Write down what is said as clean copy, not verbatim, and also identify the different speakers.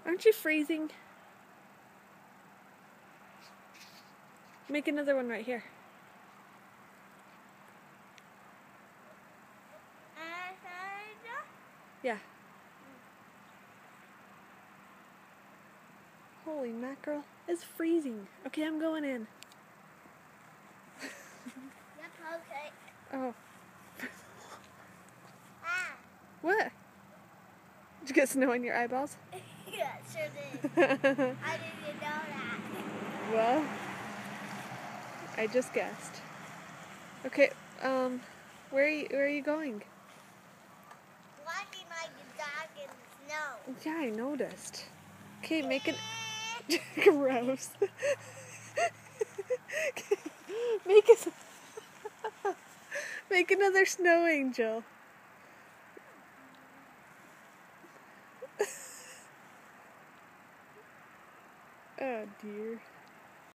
Speaker 1: Aren't you freezing? Make another one right here. Yeah. Holy mackerel. It's freezing. Okay, I'm going in.
Speaker 2: Yep, okay.
Speaker 1: Oh.
Speaker 2: Ah.
Speaker 1: What? Did you get snow in your eyeballs?
Speaker 2: Yeah, sure did. I didn't even know that.
Speaker 1: Well, I just guessed. Okay, where are you going?
Speaker 2: Walking like a dog in the snow.
Speaker 1: Yeah, I noticed. Okay, make it gross. Make it make another snow angel. Oh dear.